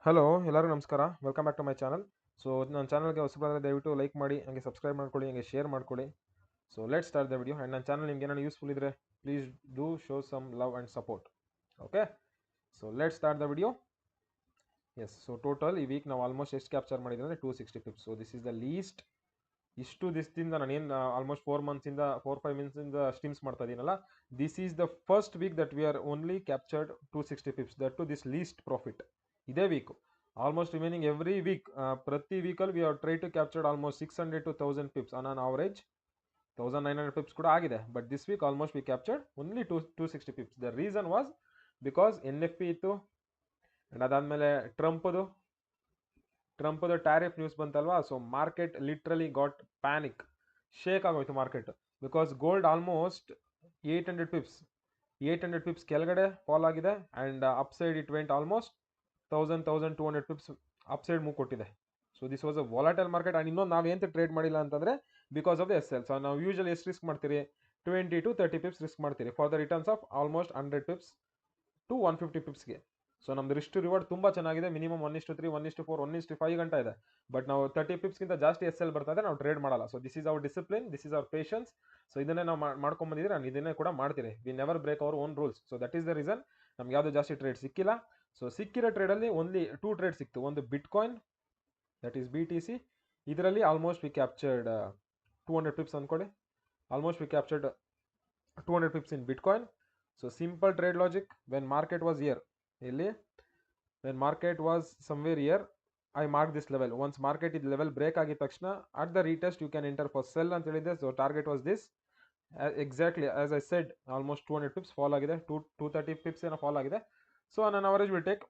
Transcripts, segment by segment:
Hello ಎಲ್ಲರಿಗೂ ನಮಸ್ಕಾರ. Welcome back to my channel. So ನನ್ನ ಚಾನಲ್ಗೆ ಹೊಸಬರಾದರೆ ದಯವಿಟ್ಟು ಲೈಕ್ ಮಾಡಿ, ಹಂಗೆ ಸಬ್ಸ್ಕ್ರೈಬ್ ಮಾಡ್ಕೊಳ್ಳಿ, ಹಂಗೆ ಶೇರ್ ಮಾಡ್ಕೊಳ್ಳಿ. So let start the video. And ನನ್ನ ಚಾನಲ್ ನಿಮ್ಗೆ ಏನಾದ್ರು ಯೂಸ್ಫುಲ್ ಇದ್ದರೆ please do show some love and support. Okay, so let start the video. Yes, so total ಈ ವೀಕ್ ನಾವು ಆಲ್ಮೋಸ್ಟ್ ಎಷ್ಟು ಕ್ಯಾಪ್ಚರ್ ಮಾಡಿದ್ರೆ ಅಂದರೆ 260 pips. So this is the least. ಇಷ್ಟು ದಿವಸದಿಂದ ನಾನೇನು ಆಲ್ಮೋಸ್ಟ್ 4-5 ಮಂತ್ಸಿಂದ ಸ್ಟ್ರೀಮ್ಸ್ ಮಾಡ್ತಾ ಇದ್ದೀನಲ್ಲ, this is the first week that we are only captured 260 pips, that to this least profit. ಇದೇ week almost remaining every week, ಪ್ರತಿ ವೀಕಲ್ಲಿ we are try to captured almost 600 to 1000 pips on on average. 1900 pips ಕೂಡ ಆಗಿದೆ, but this week almost we captured only 260 pips. The reason was because NFP ಇತ್ತು, and ಅದಾದಮೇಲೆ ಟ್ರಂಪ್ದು tariff news ಬಂತಲ್ವಾ. So market literally got panic, shake ಆಗೋಯ್ತು market. Because gold almost 800 pips ಕೆಳಗಡೆ fall ಆಗಿದೆ, and upside it went almost 1200 pips upside move ಕೊಟ್ಟಿದೆ. So this was a volatile market. And ಇನ್ನೊಂದು ನಾವು ಏನು ಟ್ರೇಡ್ ಮಾಡಿಲ್ಲ ಅಂತಂದರೆ because of the SL. So ನಾವು ಯೂಶಲಿ ಎಷ್ಟು ರಿಸ್ಕ್ ಮಾಡ್ತೀರಿ, 20 to 30 ಪಿಪ್ಸ್ ರಿಸ್ಕ್ ಮಾಡ್ತೀರಿ for the returns of almost 100 pips to 150 ಪಿಪ್ಸ್ಗೆ. ಸೊ ನಮ್ದು ರಿಸ್ಟ್ ರಿವಾರ್ಡ್ ತುಂಬ ಚೆನ್ನಾಗಿದೆ. ಮಿನಿಮಮ್ 1:3, 1:4, 1:5 ಗಂಟ ಇದೆ. ಬಟ್ ನಾವು 30 ಪಿಪ್ಸ್ಗಿಂತ ಜಾಸ್ತಿ SL ಬರ್ತದೆ, ನಾವು ಟ್ರೇಡ್ ಮಾಡಲ್ಲ. So this is our discipline, this is our patience. So ಇದನ್ನೇ ನಾವು ಮಾಡ್ಕೊಂಬಂದಿದ್ರೆ ನಾನು ಇದನ್ನೇ ಕೂಡ ಮಾಡ್ತೀರಿ. We never break our own rules. So that is the reason ನಮ್ಗೆ ಯಾವುದೂ ಜಾಸ್ತಿ ಟ್ರೇಡ್ ಸಿಕ್ಕಿಲ್ಲ. ಸೊ ಸಿಕ್ಕಿರೋ ಟ್ರೇಡಲ್ಲಿ ಓನ್ಲಿ 2 ಟ್ರೇಡ್ ಸಿಕ್ತು. ಒಂದು ಬಿಟ್ಕಾಯಿನ್, ದಟ್ ಈಸ್ BTC. ಇದರಲ್ಲಿ ಆಲ್ಮೋಸ್ಟ್ ವಿ ಕ್ಯಾಪ್ಚರ್ಡ್ 200 ಪಿಪ್ಸ್ ಅಂದ್ಕೊಳ್ಳಿ. Almost we captured 200 pips in bitcoin. So simple trade logic. When market was here, ಇಲ್ಲಿ when market was somewhere here, I mark this level. Once market ಇದು level break ಆಗಿದ ತಕ್ಷಣ at the retest you can enter for sell ಅಂತ ಹೇಳಿದೆ. So target was this. Exactly as I said, almost 200 pips fall ಆಗಿದೆ, 230 pips ಏನೋ fall ಆಗಿದೆ. So ನನ್ನ average will take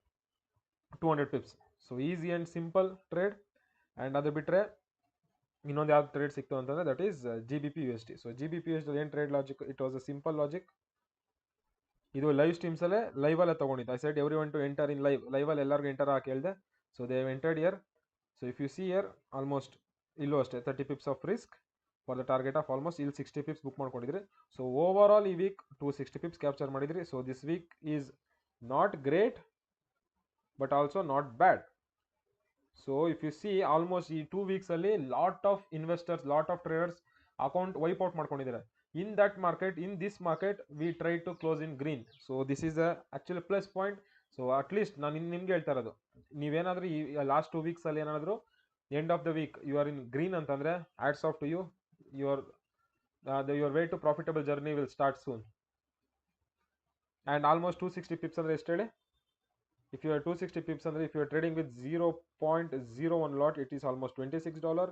200 pips. So easy and simple trade. And ಅದು ಬಿಟ್ಟರೆ ಇನ್ನೊಂದು ಯಾವ್ದು ಟ್ರೇಡ್ ಸಿಕ್ತು ಅಂತಂದರೆ that is GBP/USD. So GBP/USD ಏನು trade logic, it was a simple logic. ಇದು ಲೈವ್ ಸ್ಟ್ರೀಮ್ಸಲ್ಲೇ ಲೈವಲ್ಲೇ ತೊಗೊಂಡಿದ್ದು. I said everyone to enter in ಲೈವಲ್ಲಿ ಎಲ್ಲರಿಗೂ ಎಂಟರ್ ಹಾಕಿ ಹೇಳಿದೆ. So they have entered here. So if you see here almost ಇಲ್ಲೂ ಅಷ್ಟೇ 30 pips of risk for the target of almost ಇಲ್ಲಿ 60 ಪಿಪ್ಸ್ ಬುಕ್ ಮಾಡ್ಕೊಂಡಿದ್ರಿ. ಸೊ ಓವರ್ ಆಲ್ ಈ week 260 pips capture ಮಾಡಿದ್ರಿ. So this week is not great but also not bad. So if you see almost ಈ 2 ವೀಕ್ಸಲ್ಲಿ lot of investors, lot of traders account wipe out ಮಾಡ್ಕೊಂಡಿದ್ದಾರೆ. In that market, in this market, we try to close in green. So this is a actually plus point. So at least ನಾನು ನಿಮ್ಗೆ ಹೇಳ್ತಾ ಇರೋದು, ನೀವೇನಾದರೂ ಈ last 2 ವೀಕ್ಸಲ್ಲಿ ಏನಾದರೂ end of the week you are in green ಅಂತಂದರೆ hats off to you. Your way to profitable journey will start soon. And almost 260 pips ಅಂದರೆ ಎಷ್ಟು ಹೇಳಿ? ಇಫ್ ಯು ಆರ್ 260 ಪಿಪ್ಸ್ ಅಂದರೆ if you are trading with 0.01 lot, it is almost $26.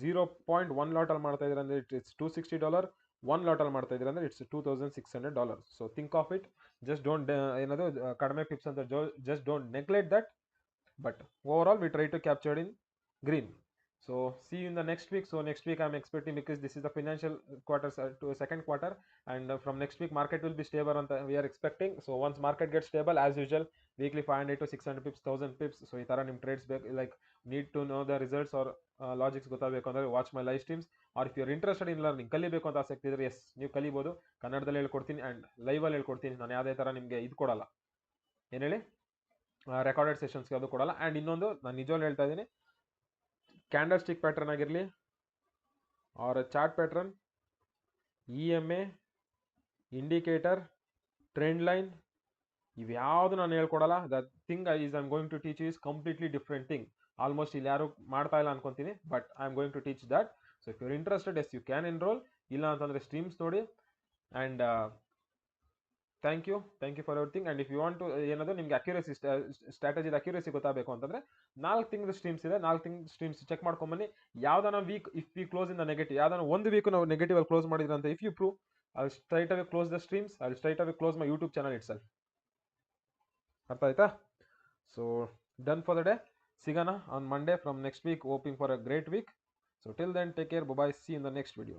0.1 ಲಾಟಲ್ಲಿ ಮಾಡ್ತಾ ಇದ್ದೀರ ಅಂದರೆ it's $260. 1 ಲಾಟಲ್ಲಿ ಮಾಡ್ತಾ ಇದ್ದೀರ ಅಂದರೆ it's $2,600. So think of it. Just don't ಏನದು ಕಡಿಮೆ ಪಿಪ್ಸ್ ಅಂತ just don't neglect that. But overall we try to captured in green. So see in the next week. So next week I am expecting, because this is the financial quarter to second quarter, and from next week market will be stable ಅಂತ we are expecting. So once market get stable as usual weekly 500 to 600 pips, 1000 pips. So ಈ ಥರ ನಿಮ್ಮ trades ಬೇಕು, like need to know the results or logics ಗೊತ್ತಾಗಬೇಕು ಅಂದರೆ watch my live streams. Or if you are interested in learning, ಕಲಿಬೇಕು ಅಂತ ಆಸಕ್ತಿ ಇದ್ದರೆ ಎಸ್ ನೀವು ಕಲಿಬೋದು. ಕನ್ನಡದಲ್ಲಿ ಹೇಳ್ಕೊಡ್ತೀನಿ ಆ್ಯಂಡ್ ಲೈವಲ್ಲಿ ಹೇಳ್ಕೊಡ್ತೀನಿ. ನಾನು ಯಾವುದೇ ಥರ ನಿಮಗೆ ಇದು ಕೊಡಲ್ಲ, ಏನು ಹೇಳಿ, ರೆಕಾರ್ಡೆಡ್ ಸೆಷನ್ಸ್ಗೆ ಅದು ಕೊಡಲ್ಲ. ಆ್ಯಂಡ್ ಇನ್ನೊಂದು ನಾನು ನಿಜವಾಗ್ಲೂ ಹೇಳ್ತಾ ಇದ್ದೀನಿ, ಕ್ಯಾಂಡಲ್ ಸ್ಟಿಕ್ ಪ್ಯಾಟ್ರನ್ ಆಗಿರಲಿ or chart pattern, EMA, indicator, trend line, ಇವ್ಯಾವುದು ನಾನು ಹೇಳ್ಕೊಡಲ್ಲ. The thing I am going to teach is completely different thing. Almost ಇಲ್ಲಿ ಯಾರು ಮಾಡ್ತಾ ಇಲ್ಲ ಅನ್ಕೊಂತೀನಿ, but I am going to teach that. So if you are interested, yes you can enroll. ಇಲ್ಲ ಅಂತಂದರೆ ಸ್ಟ್ರೀಮ್ಸ್ ನೋಡಿ. And thank you for everything. And if you want to ಏನದು ನಿಮಗೆ ಅಕ್ಯುರೇಸಿ ಸ್ಟ್ರಾಟಜಿದ ಅಕ್ಯುರೇಸಿ ಗೊತ್ತಾಗಬೇಕು ಅಂತಂದರೆ 4 ತಿಂಗಳ ಸ್ಟ್ರೀಮ್ಸ್ ಇದೆ. 4 ತಿಂಗಳ ಸ್ಟ್ರೀಮ್ಸ್ ಚೆಕ್ ಮಾಡ್ಕೊಂಬನ್ನಿ. ಯಾವ್ದಾನ week if we close in the negative, ಯಾವ್ದಾನ ಒಂದು ವೀಕ್ ನಾವು ನೆಗೆಟಿವ್ ಅಲ್ಲಿ ಕ್ಲೋಸ್ ಮಾಡಿದ್ರೆ ಅಂತ if you prove, I will straight away close the streams, I will straight away close my YouTube channel itself. ಅರ್ಥ ಆಯ್ತಾ? So done for the day. ಸಿಗೋಣ on Monday from next week, hoping for a great week. So till then take care, bye, see in the next video.